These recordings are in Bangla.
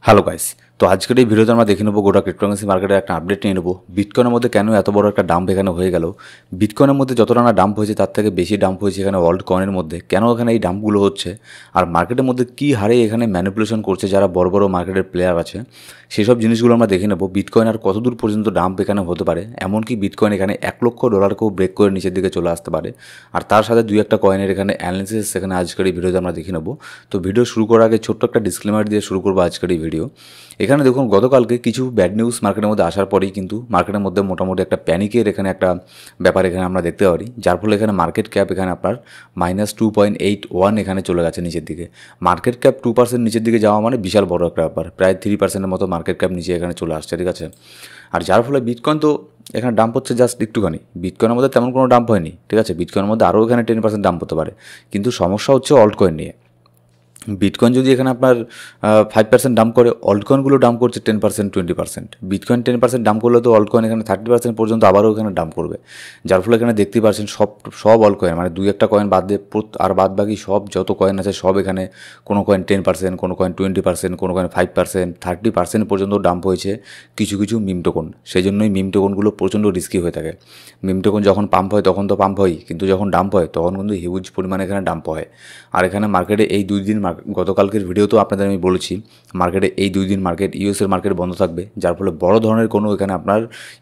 হ্যালো গাইস, তো আজকের এই ভিডিওতে আমরা দেখে নেবো গোটা ক্রিপ্টোকারেন্সি মার্কেটের একটা আপডেট নিয়ে নেবো। বিটকয়েনের মধ্যে কেন এত বড় একটা ডাম্প এখানে হয়ে গেল, বিটকয়েনের মধ্যে যতটা না ডাম্প হয়েছে তার থেকে বেশি ডাম্প হয়েছে এখানে ওয়ার্ল্ড কয়েনের মধ্যে, কেন এখানে এই ডাম্পগুলো হচ্ছে, আর মার্কেটের মধ্যে কী হারে এখানে ম্যানিপুলেশন করছে যারা বড় বড় মার্কেটের প্লেয়ার আছে, সেসব জিনিসগুলো আমরা দেখে নেবো। বিটকয়েন আর কতদূর পর্যন্ত ডাম্প এখানে হতে পারে, এমনকি বিটকয়েন এখানে $1,00,000 ব্রেক করে নিচের দিকে চলে আসতে পারে, আর তার সাথে দুই একটা কয়েনের এখানে অ্যানালিসিস এখানে আজকের এই ভিডিওতে আমরা দেখে নেবো। তো ভিডিও শুরু করার আগে ছোট্ট একটা ডিসক্লেমার দিয়ে শুরু করবো আজকের এই ভিডিও। এখানে দেখুন, গতকালকে কিছু ব্যাড নিউজ মার্কেটের মধ্যে আসার পরেই কিন্তু মার্কেটের মধ্যে মোটামুটি একটা প্যানিকের এখানে একটা ব্যাপার এখানে আমরা দেখতে পারি, যার ফলে এখানে মার্কেট ক্যাপ এখানে আপনার -2.81 এখানে চলে গেছে নিচের দিকে। মার্কেট ক্যাপ 2% নিচের দিকে যাওয়া মানে বিশাল বড় একটা ব্যাপার, প্রায় 3%-এর মতো মার্কেট ক্যাপ নিচে এখানে চলে আসছে, ঠিক আছে। আর যার ফলে বিটকয়েন তো এখানে ডাম্প হচ্ছে জাস্ট একটুখানি, বিটকয়েনের মধ্যে তেমন কোনো ডাম্প হয়নি, ঠিক আছে। বিটকয়েনের মধ্যে আরও এখানে 10% ডাম্প হতে পারে, কিন্তু সমস্যা হচ্ছে অল্ট কয়েন নিয়ে। বিটকয়েন যদি এখানে আপনার 5% ডাম্প করে, অল্ট কয়েনগুলো ডাম্প করছে 10%, 20%। বিটকয়েন 10% ডাম্প করলে তো অল্ট কয়েন এখানে 30% পর্যন্ত আবারও এখানে ডাম্প করবে, যার ফলে এখানে দেখতেই পাচ্ছেন সব অল্ট কয়েন মানে দুই একটা কয়েন বাদ দিয়ে আর বাদ বাকি সব যত কয়েন আছে সব এখানে কোনো কয়েন 10%, কোনো কয়েন 20%, কোনো কয়েন 5%, 30% পর্যন্ত ডাম্প হয়েছে কিছু কিছু মিম টোকন। সেই জন্যই মিম টোকনগুলো প্রচণ্ড রিস্কি হয়ে থাকে। মিম টোকন যখন পাম্প হয় তখন তো পাম্প হয়ই, কিন্তু যখন ডাম্প হয় তখন কিন্তু হিউজ পরিমাণে এখানে ডাম্প হয়। আর এখানে মার্কেটে এই 2 দিন গতকালকের ভিডিওতেও আপনাদের আমি বলেছি, মার্কেটে এই 2 দিন মার্কেট ইউএসের মার্কেট বন্ধ থাকবে, যার ফলে বড় ধরনের কোনো এখানে আপনার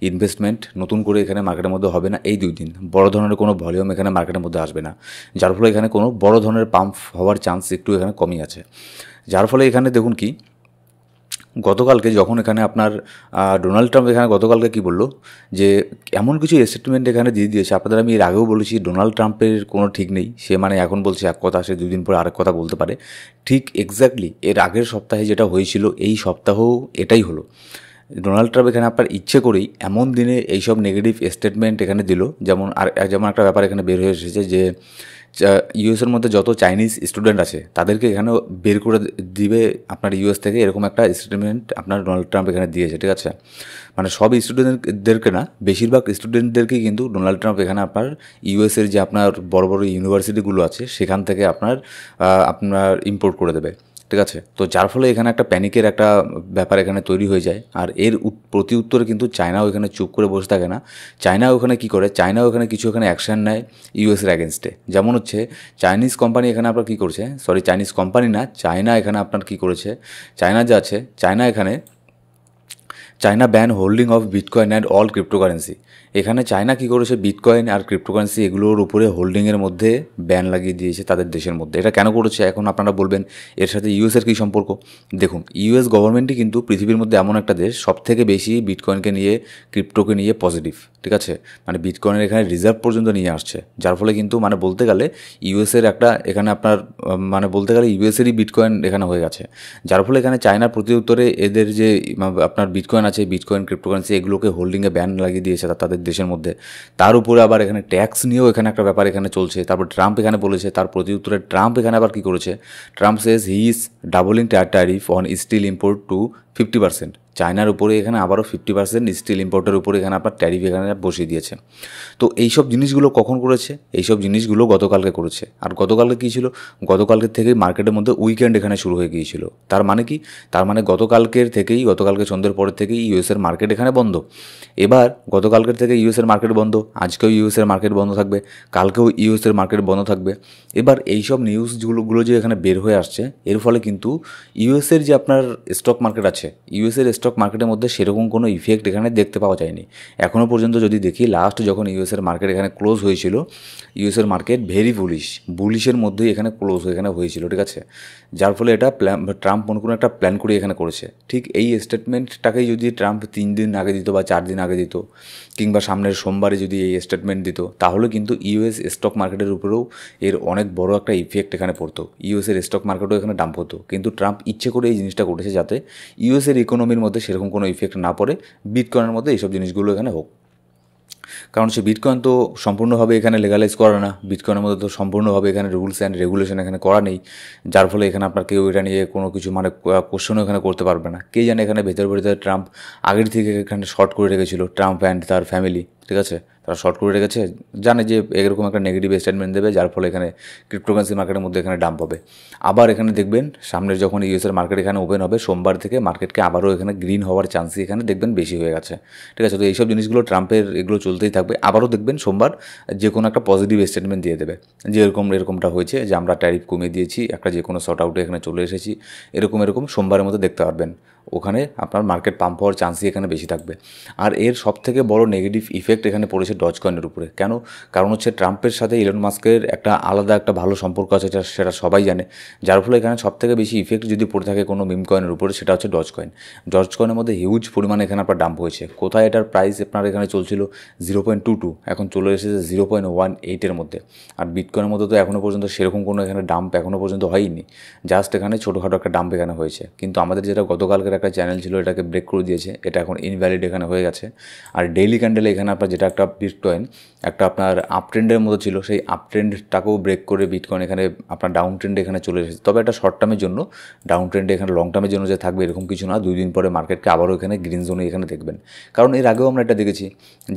ইনভেস্টমেন্ট নতুন করে এখানে মার্কেটের মধ্যে হবে না। এই 2 দিন বড় ধরনের কোনো ভলিউম এখানে মার্কেটের মধ্যে আসবে না, যার ফলে এখানে কোনো বড় ধরনের পাম্প হওয়ার চান্স একটু এখানে কমই আছে। যার ফলে এখানে দেখুন কি, গতকালকে যখন এখানে আপনার ডোনাল্ড ট্রাম্প এখানে গতকালকে কী বললো, যে এমন কিছু স্টেটমেন্ট এখানে দিয়ে দিয়েছে, আপনাদের আমি এর আগেও বলেছি ডোনাল্ড ট্রাম্পের কোনো ঠিক নেই, সে মানে এখন বলছে এক কথা, সে 2 দিন পরে আরেক কথা বলতে পারে। ঠিক এক্স্যাক্টলি এর আগের সপ্তাহে যেটা হয়েছিল এই সপ্তাহেও এটাই হলো। ডোনাল্ড ট্রাম্প এখানে আপনার ইচ্ছে করেই এমন দিনে এইসব নেগেটিভ স্টেটমেন্ট এখানে দিল, যেমন একটা ব্যাপার এখানে বের হয়ে এসেছে যে ইউএসের মধ্যে যত চাইনিজ স্টুডেন্ট আছে তাদেরকে এখানে বের করে দিবে আপনার ইউএস থেকে, এরকম একটা স্টেটমেন্ট আপনার ডোনাল্ড ট্রাম্প এখানে দিয়েছে, ঠিক আছে। মানে সব স্টুডেন্টদেরকে না, বেশিরভাগ স্টুডেন্টদেরকেই কিন্তু ডোনাল্ড ট্রাম্প এখানে আপনার ইউএসের যে আপনার বড় বড় ইউনিভার্সিটিগুলো আছে সেখান থেকে আপনার ইম্পোর্ট করে দেবে, ঠিক আছে। তো যার ফলে এখানে একটা প্যানিকের একটা ব্যাপার এখানে তৈরি হয়ে যায়। আর এর প্রতি উত্তরে কিন্তু চায়নাও এখানে চুপ করে বসে থাকে না। চায়নাও ওখানে কী করে, চায়নাও এখানে কিছু এখানে অ্যাকশান নেয় ইউএসের অ্যাগেনস্টে। যেমন হচ্ছে চাইনিজ কোম্পানি এখানে আপনার কী করছে, চাইনিজ কোম্পানি না, চায়না এখানে আপনার কী করেছে, চায়না যে আছে, China ban holding of bitcoin and all cryptocurrency. এখানে চায়না কী করেছে, বিটকয়েন আর ক্রিপ্টোকারেন্সি এগুলোর উপরে হোল্ডিংয়ের মধ্যে ব্যান লাগিয়ে দিয়েছে তাদের দেশের মধ্যে। এটা কেন করেছে, এখন আপনারা বলবেন এর সাথে ইউএসের কী সম্পর্ক। দেখুন, ইউএস গভর্নমেন্টই কিন্তু পৃথিবীর মধ্যে এমন একটা দেশ সবথেকে বেশি বিটকয়েনকে নিয়ে, ক্রিপ্টোকে নিয়ে পজিটিভ, ঠিক আছে। মানে বিটকয়েনের এখানে রিজার্ভ পর্যন্ত নিয়ে আসছে, যার ফলে কিন্তু মানে বলতে গেলে ইউএসের একটা এখানে আপনার মানে বলতে গেলে ইউএসেরই বিটকয়েন এখানে হয়ে গেছে। যার ফলে এখানে চায়নার প্রতি উত্তরে এদের যে আপনার বিটকয়েন আছে, বিটকয়েন ক্রিপ্টোকারেন্সি এগুলোকে হোল্ডিংয়ে ব্যান লাগিয়ে দিয়েছে তাদের দেশের মধ্যে। তার উপরে আবার এখানে ট্যাক্স নিয়েও এখানে একটা ব্যাপার এখানে চলছে। তারপর ট্রাম্প এখানে বলেছে, তার প্রতি উত্তরে ট্রাম্প এখানে আবার কী করেছে, Trump says he is doubling tariff on steel import to 50%। চায়নার উপরে এখানে আবারও 50% স্টিল ইম্পোর্টের উপরে এখানে আপনার ট্যারিফ এখানে বসিয়ে দিয়েছে। তো এইসব জিনিসগুলো কখন করেছে, এইসব জিনিসগুলো গতকালকে করেছে। আর গতকালকে কী ছিল, গতকালকের থেকেই মার্কেটের মধ্যে উইকেন্ড এখানে শুরু হয়ে গিয়েছিল। তার মানে কি, তার মানে গতকালকে সন্ধ্যের পরের থেকেই ইউএসের মার্কেট এখানে বন্ধ। এবার গতকালকের থেকে ইউএসের মার্কেট বন্ধ, আজকেও ইউএসের মার্কেট বন্ধ থাকবে, কালকেও ইউএসের মার্কেট বন্ধ থাকবে। এবার এইসব নিউজগুলো যে এখানে বের হয়ে আসছে, এর ফলে কিন্তু ইউএসের যে আপনার স্টক মার্কেট আছে, ইউএসের স্টক মার্কেটের মধ্যে সেরকম কোনো ইফেক্ট এখানে দেখতে পাওয়া যায়নি এখনও পর্যন্ত। যদি দেখি লাস্ট যখন ইউএসের মার্কেট এখানে ক্লোজ হয়েছিল, ইউএসের মার্কেট ভেরি বুলিশের মধ্যেই এখানে ক্লোজ এখানে হয়েছিল, ঠিক আছে। যার ফলে এটা ট্রাম্প কোনো একটা প্ল্যান করে এখানে করেছে। ঠিক এই স্টেটমেন্টটাকেই যদি ট্রাম্প 3 দিন আগে দিত বা 4 দিন আগে দিত, কিংবা সামনের সোমবারে যদি এই স্টেটমেন্ট দিত, তাহলে কিন্তু ইউএস স্টক মার্কেটের উপরেও এর অনেক বড় একটা ইফেক্ট এখানে পড়তো, ইউএসের স্টক মার্কেটও এখানে ডাম্প হতো। কিন্তু ট্রাম্প ইচ্ছে করে এই জিনিসটা করেছে যাতে ইউএসের ইকোনমির মধ্যে সেরকম কোনো ইফেক্ট না পড়ে, বিটকয়েনের মধ্যে এইসব জিনিসগুলো এখানে হোক। কারণ সে বিটকয়েন তো সম্পূর্ণভাবে এখানে লেগালাইজ করা না, বিটকয়েনের মধ্যে তো সম্পূর্ণভাবে এখানে রুলস অ্যান্ড রেগুলেশন এখানে করা নেই, যার ফলে এখানে আপনার কেউ এটা নিয়ে কোনো কিছু মানে কোশ্চেনও এখানে করতে পারবে না। কে জানে এখানে ভেতরে ট্রাম্প আগের থেকে এখানে শর্ট করে রেখেছিল, ট্রাম্প অ্যান্ড তার ফ্যামিলি, ঠিক আছে। তারা শর্ট করে রেখেছে, জানে যে এরকম একটা নেগেটিভ স্টেটমেন্ট দেবে, যার ফলে এখানে ক্রিপ্টোকারেন্সি মার্কেটের মধ্যে এখানে ডাম্প হবে। আবার এখানে দেখবেন সামনের যখন ইউএসের মার্কেট এখানে ওপেন হবে সোমবার থেকে, মার্কেটকে আবারও এখানে গ্রিন হওয়ার চান্সই এখানে দেখবেন বেশি হয়ে গেছে। ঠিক আছে, তো এইসব জিনিসগুলো ট্রাম্পের এগুলো চলতেই থাকবে। আবারও দেখবেন সোমবার যে কোনো একটা পজিটিভ স্টেটমেন্ট দিয়ে দেবে, যে এরকমটা হয়েছে, যে আমরা ট্যারিফ কমিয়ে দিয়েছি, একটা যে কোনো শর্ট আউটে এখানে চলে এসেছি, এরকম সোমবারের মধ্যে দেখতে পারবেন। ওখানে আপনার মার্কেট পাম্প হওয়ার চান্সই এখানে বেশি থাকবে। আর এর সবথেকে বড় নেগেটিভ ইফেক্ট এখানে পড়েছে ডজ কয়েনের উপরে। কেন? কারণ হচ্ছে ট্রাম্পের সাথে ইলন মাস্কের একটা আলাদা একটা ভালো সম্পর্ক আছে, সেটা সবাই জানে। যার ফলে এখানে সবথেকে বেশি ইফেক্ট যদি পড়ে থাকে কোনো মিম কয়েনের উপরে, সেটা হচ্ছে ডজ কয়েন। ডজ কয়েনের মধ্যে হিউজ পরিমাণে এখানে আপনার ডাম্প হয়েছে। কোথায় এটার প্রাইস আপনার এখানে চলছিল 0.22, এখন চলে এসেছে 0.18 মধ্যে। আর বিটকয়েনের মধ্যে তো এখনও পর্যন্ত সেরকম কোনো এখানে ডাম্প এখনও পর্যন্ত হয়নি, জাস্ট এখানে ছোটোখাটো একটা ডাম্প এখানে হয়েছে। কিন্তু আমাদের যেটা গতকালকের একটা চ্যানেল ছিল, এটাকে ব্রেক করে দিয়েছে, এটা এখন ইনভ্যালিড এখানে হয়ে গেছে। আর ডেইলি ক্যান্ডেলে এখানে আপনার যেটা একটা বিটকয়েন একটা আপনার আপ ট্রেন্ডের মতো ছিল, সেই আপ ট্রেন্ডটাকেও ব্রেক করে বিটকয়েন এখানে আপনার ডাউন ট্রেন্ডে এখানে চলে এসেছে। তবে এটা শর্ট টার্মের জন্য, ডাউন ট্রেন্ডে এখানে লং টার্মের জন্য যে থাকবে এরকম কিছু না। 2 দিন পরে মার্কেটকে আবারও এখানে গ্রিন জোনে এখানে দেখবেন। কারণ এর আগেও আমরা এটা দেখেছি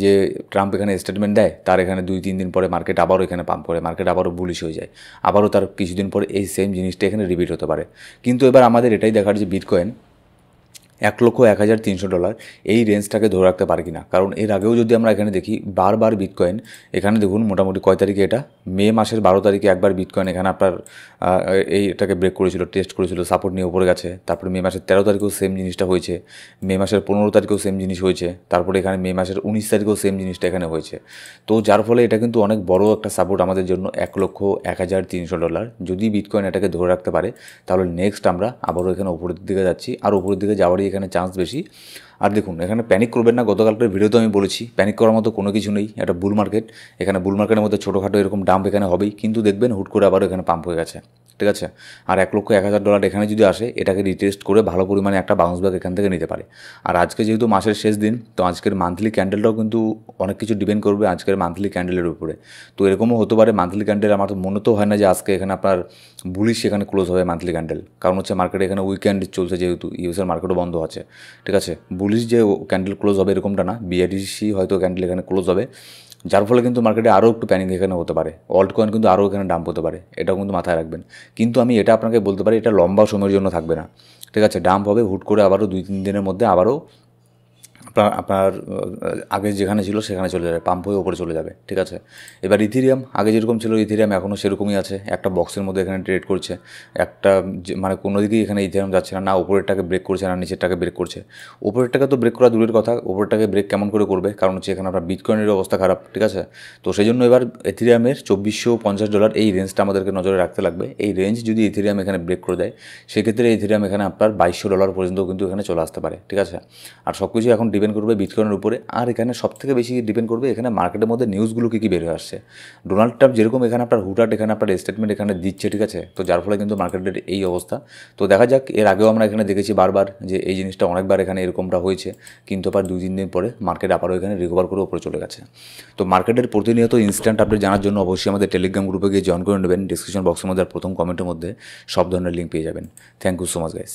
যে ট্রাম্প এখানে স্টেটমেন্ট দেয়, তার এখানে 2-3 দিন পরে মার্কেট আবারও এখানে পাম্প করে, মার্কেট আবারও বুলিশ হয়ে যায়, আবারও তার কিছুদিন পরে এই সেম জিনিসটা এখানে রিপিট হতে পারে। কিন্তু এবার আমাদের এটাই দেখার যে বিটকয়েন $1,01,300 এই রেঞ্জটাকে ধরে রাখতে পারে কিনা। কারণ এর আগেও যদি আমরা এখানে দেখি, বারবার বিটকয়েন এখানে দেখুন মোটামুটি কয় তারিখে, এটা মে মাসের 12 তারিখে একবার বিটকয়েন এখানে আপনার এটাকে ব্রেক করেছিল, টেস্ট করেছিল, সাপোর্ট নিয়ে উপরে গেছে। তারপরে মে মাসের 13 তারিখেও সেম জিনিসটা হয়েছে, মে মাসের 15 তারিখেও সেম জিনিস হয়েছে, তারপরে এখানে মে মাসের 19 তারিখেও সেম জিনিসটা এখানে হয়েছে। তো যার ফলে এটা কিন্তু অনেক বড় একটা সাপোর্ট আমাদের জন্য, $1,01,300। যদি বিটকয়েন এটাকে ধরে রাখতে পারে, তাহলে নেক্সট আমরা আবারও এখানে উপরের দিকে যাচ্ছি, আর উপরের দিকে যাওয়ারই এখানে চান্স বেশি। আর দেখুন এখানে প্যানিক করবেন না, গতকালকের ভিডিওতে আমি বলেছি প্যানিক করার মতো কোনো কিছু নেই, এটা বুল মার্কেট। এখানে বুল মার্কেটের মধ্যে ছোটোখাটো এরকম ডাম্প এখানে হবেই, কিন্তু দেখবেন হুট করে আবারও এখানে পাম্প হয়ে গেছে। ঠিক আছে, আর $1,01,000 এখানে যদি আসে, এটাকে রিটেস্ট করে ভালো পরিমাণে একটা বাউন্স ব্যাক এখান থেকে নিতে পারে। আর আজকে যেহেতু মাসের শেষ দিন, তো আজকের মান্থলি ক্যান্ডেলটাও কিন্তু অনেক কিছু ডিপেন্ড করবে আজকের মান্থলি ক্যান্ডেলের উপরে। তো এরকমও হতে পারে মান্থলি ক্যান্ডেল, আমার তো মনে তো হয় না যে আজকে এখানে আপনার বুলিশ এখানে ক্লোজ হবে মান্থলি ক্যান্ডেল। কারণ হচ্ছে মার্কেটে এখানে উইকেন্ড চলছে, যেহেতু ইউএসের মার্কেটও বন্ধ আছে। ঠিক আছে, বুলিশ যে ক্যান্ডেল ক্লোজ হবে এরকমটা না, বিআরটিসি হয়তো ক্যান্ডেল এখানে ক্লোজ হবে, যার ফলে কিন্তু মার্কেটে আরও একটু প্যানিক এখানে হতে পারে, অল্ট কয়েন কিন্তু আরও এখানে ডাম্প হতে পারে, এটাও কিন্তু মাথায় রাখবেন। কিন্তু আমি এটা আপনাকে বলতে পারি, এটা লম্বা সময়ের জন্য থাকবে না। ঠিক আছে, ডাম্প হবে হুট করে, আবারও 2-3 দিনের মধ্যে আবারও আপনার আগে যেখানে ছিল সেখানে চলে যাবে, পাম্প হয়ে ওপরে চলে যাবে। ঠিক আছে, এবার ইথেরিয়াম আগে যেরকম ছিল, ইথেরিয়াম এখনও সেরকমই আছে, একটা বক্সের মধ্যে এখানে ট্রেড করছে, একটা মানে কোনো দিকেই এখানে ইথেরিয়াম যাচ্ছে না, না উপরেরটাকে ব্রেক করছে না নিচেরটাকে ব্রেক করছে। উপরেরটাকে তো ব্রেক করা দূরের কথা, উপরেরটাকে ব্রেক কেমন করে করবে, কারণ হচ্ছে এখানে আপনার বিটকয়েনের অবস্থা খারাপ। ঠিক আছে, তো সেই জন্য এবার ইথেরিয়ামের $2,450 এই রেঞ্জটা আমাদেরকে নজরে রাখতে লাগবে। এই রেঞ্জ যদি ইথেরিয়াম এখানে ব্রেক করে দেয়, সেক্ষেত্রে ইথেরিয়াম এখানে আপনার $2,200 পর্যন্ত কিন্তু এখানে চলে আসতে পারে। ঠিক আছে, আর সব কিছু এখন ডিপেন্ড করবে বিটকয়েনের উপরে। আর এখানে সবথেকে বেশি ডিপেন্ড করবে এখানে মার্কেটের মধ্যে নিউজগুলো কী বের হয়ে আসছে। ডোনাল্ড ট্রাম্প যেরকম এখানে আপনার হুটহাট এখানে আপনার স্টেটমেন্ট এখানে দিচ্ছে, ঠিক আছে, তো যার ফলে কিন্তু মার্কেটের এই অবস্থা। তো দেখা যাক, এর আগেও আমরা এখানে দেখেছি বারবার যে এই জিনিসটা অনেকবার এখানে এরকমটা হয়েছে, কিন্তু আবার 2-3 দিন পরে মার্কেট আবারও এখানে রিকভার করে উপরে চলে গেছে। তো মার্কেটের প্রতিনিয়ত ইনস্ট্যান্ট আপডেট জানার জন্য অবশ্যই আমাদের টেলিগ্রাম গ্রুপে গিয়ে জয়েন করে নেবেন। ডিসক্রিপশন বক্সের মধ্যে আর প্রথম কমেন্টের মধ্যে সব ধরনের লিঙ্ক পেয়ে যাবেন। Thank you so much guys.